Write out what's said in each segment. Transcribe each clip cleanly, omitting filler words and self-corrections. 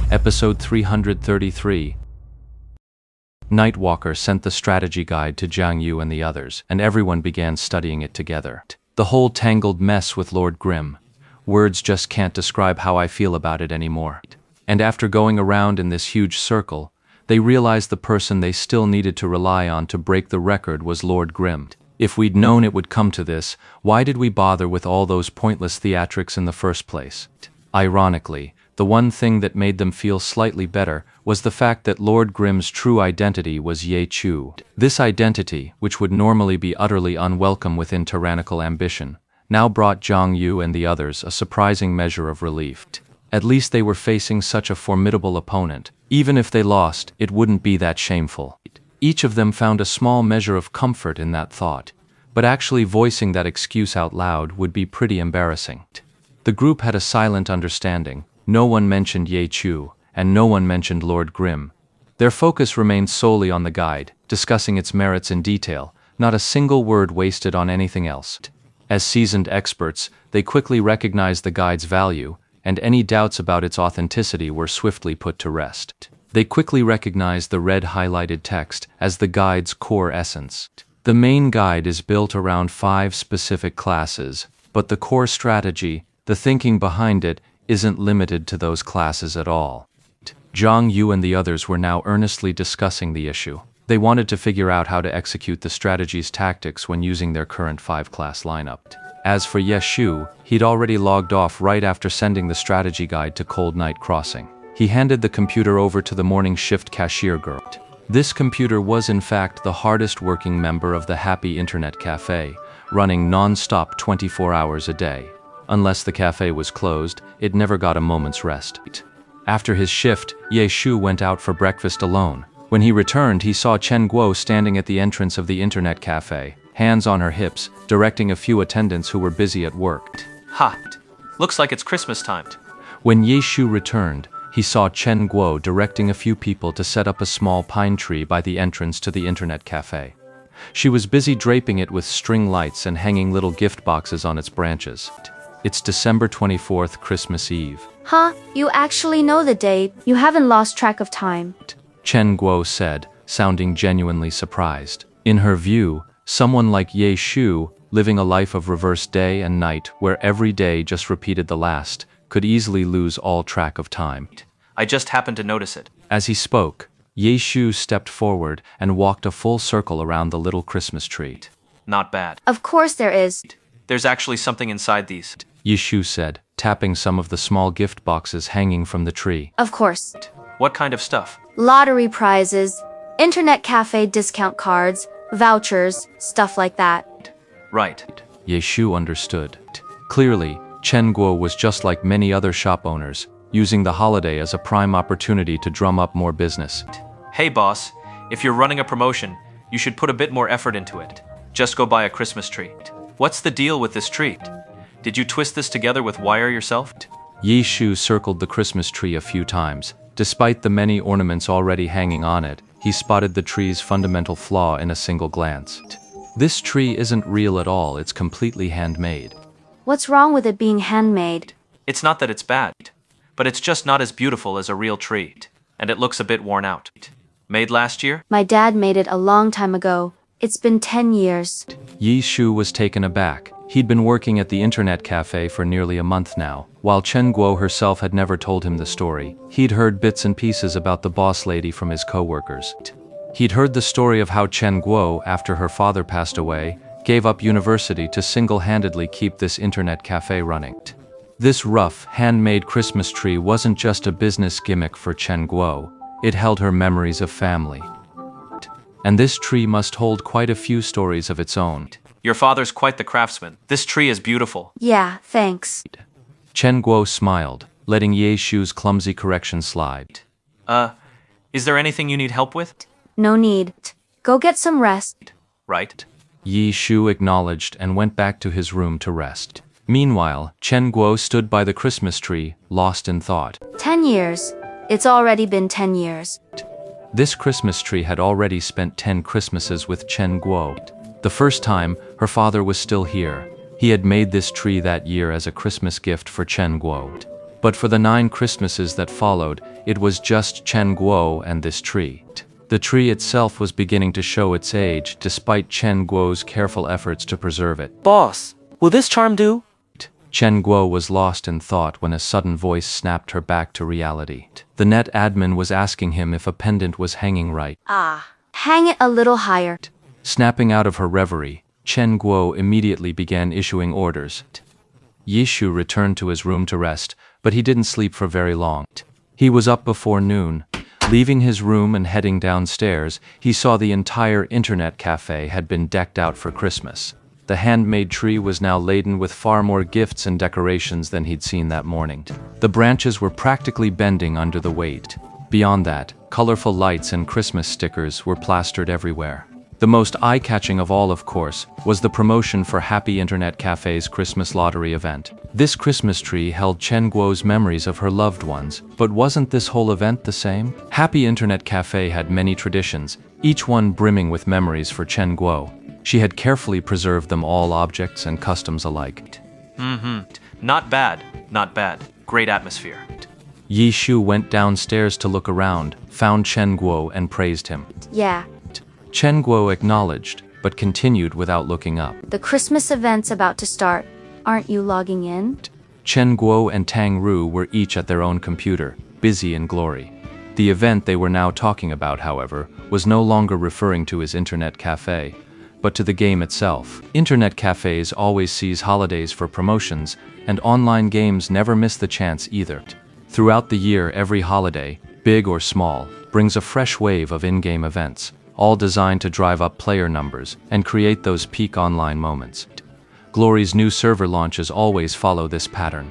Episode 333. Nightwalker sent the strategy guide to Jiang Yu and the others, and everyone began studying it together. The whole tangled mess with Lord Grimm. Words just can't describe how I feel about it anymore. And after going around in this huge circle, they realized the person they still needed to rely on to break the record was Lord Grimm. If we'd known it would come to this, why did we bother with all those pointless theatrics in the first place? Ironically, the one thing that made them feel slightly better was the fact that Lord Grimm's true identity was Ye Chu. This identity, which would normally be utterly unwelcome within tyrannical ambition, now brought Jiang Yu and the others a surprising measure of relief. At least they were facing such a formidable opponent. Even if they lost, it wouldn't be that shameful. Each of them found a small measure of comfort in that thought, but actually voicing that excuse out loud would be pretty embarrassing. The group had a silent understanding. No one mentioned Ye Chu, and no one mentioned Lord Grimm. Their focus remained solely on the guide, discussing its merits in detail, not a single word wasted on anything else. As seasoned experts, they quickly recognized the guide's value, and any doubts about its authenticity were swiftly put to rest. They quickly recognized the red highlighted text as the guide's core essence. The main guide is built around 5 specific classes, but the core strategy, the thinking behind it, isn't limited to those classes at all. Jiang Yu and the others were now earnestly discussing the issue. They wanted to figure out how to execute the strategy's tactics when using their current 5-class lineup. As for Ye Shu, he'd already logged off right after sending the strategy guide to Cold Night Crossing. He handed the computer over to the morning shift cashier girl. This computer was in fact the hardest working member of the Happy Internet Cafe, running non-stop 24 hours a day. Unless the cafe was closed, it never got a moment's rest. After his shift, Ye Shu went out for breakfast alone. When he returned, he saw Chen Guo standing at the entrance of the Internet Cafe, hands on her hips, directing a few attendants who were busy at work. Ha! Looks like it's Christmas time. When Ye Shu returned, he saw Chen Guo directing a few people to set up a small pine tree by the entrance to the Internet Cafe. She was busy draping it with string lights and hanging little gift boxes on its branches. It's December 24th, Christmas Eve. Huh? You actually know the date. You haven't lost track of time. Chen Guo said, sounding genuinely surprised. In her view, someone like Ye Shu, living a life of reversed day and night where every day just repeated the last, could easily lose all track of time. I just happened to notice it. As he spoke, Ye Shu stepped forward and walked a full circle around the little Christmas tree. Not bad. Of course there is. There's actually something inside these. Ye Shu said, tapping some of the small gift boxes hanging from the tree. Of course. What kind of stuff? Lottery prizes, internet cafe discount cards, vouchers, stuff like that. Right. Ye Shu understood. Clearly, Chen Guo was just like many other shop owners, using the holiday as a prime opportunity to drum up more business. Hey boss, if you're running a promotion, you should put a bit more effort into it. Just go buy a Christmas tree. What's the deal with this tree? Did you twist this together with wire yourself? Ye Shu circled the Christmas tree a few times. Despite the many ornaments already hanging on it, he spotted the tree's fundamental flaw in a single glance. This tree isn't real at all, it's completely handmade. What's wrong with it being handmade? It's not that it's bad, but it's just not as beautiful as a real tree, and it looks a bit worn out. Made last year? My dad made it a long time ago. It's been 10 years. Ye Shu was taken aback. He'd been working at the Internet Cafe for nearly a month now. While Chen Guo herself had never told him the story, he'd heard bits and pieces about the boss lady from his co-workers. He'd heard the story of how Chen Guo, after her father passed away, gave up university to single-handedly keep this Internet Cafe running. This rough, handmade Christmas tree wasn't just a business gimmick for Chen Guo. It held her memories of family. And this tree must hold quite a few stories of its own. Your father's quite the craftsman. This tree is beautiful. Yeah, thanks. Chen Guo smiled, letting Ye Shu's clumsy correction slide. Is there anything you need help with? No need. Go get some rest. Right. Ye Shu acknowledged and went back to his room to rest. Meanwhile, Chen Guo stood by the Christmas tree, lost in thought. 10 years. It's already been 10 years. This Christmas tree had already spent 10 Christmases with Chen Guo. The first time, her father was still here. He had made this tree that year as a Christmas gift for Chen Guo. But for the 9 Christmases that followed, it was just Chen Guo and this tree. The tree itself was beginning to show its age, despite Chen Guo's careful efforts to preserve it. Boss, will this charm do? Chen Guo was lost in thought when a sudden voice snapped her back to reality. The net admin was asking him if a pendant was hanging right. Hang it a little higher. Snapping out of her reverie, Chen Guo immediately began issuing orders. Yishu returned to his room to rest, but he didn't sleep for very long. He was up before noon. Leaving his room and heading downstairs, he saw the entire internet cafe had been decked out for Christmas. The handmade tree was now laden with far more gifts and decorations than he'd seen that morning. The branches were practically bending under the weight. Beyond that, colorful lights and Christmas stickers were plastered everywhere. The most eye-catching of all, of course, was the promotion for Happy Internet Cafe's Christmas lottery event. This Christmas tree held Chen Guo's memories of her loved ones, but wasn't this whole event the same? Happy Internet Cafe had many traditions, each one brimming with memories for Chen Guo. She had carefully preserved them, all objects and customs alike. Not bad, not bad. Great atmosphere. Yi Shu went downstairs to look around, found Chen Guo and praised him. Yeah, Chen Guo acknowledged, but continued without looking up. the Christmas event's about to start. Aren't you logging in? Chen Guo and Tang Ru were each at their own computer, busy in glory. The event they were now talking about, however, was no longer referring to his internet cafe, but to the game itself. Internet cafes always seize holidays for promotions, and online games never miss the chance either. Throughout the year, every holiday, big or small, brings a fresh wave of in-game events, all designed to drive up player numbers and create those peak online moments. Glory's new server launches always follow this pattern.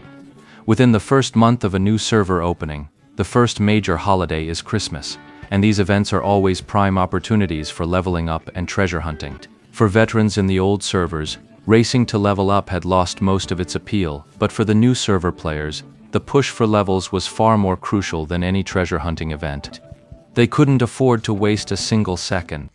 Within the first month of a new server opening, the first major holiday is Christmas, and these events are always prime opportunities for leveling up and treasure hunting. For veterans in the old servers, racing to level up had lost most of its appeal, but for the new server players, the push for levels was far more crucial than any treasure hunting event. They couldn't afford to waste a single second.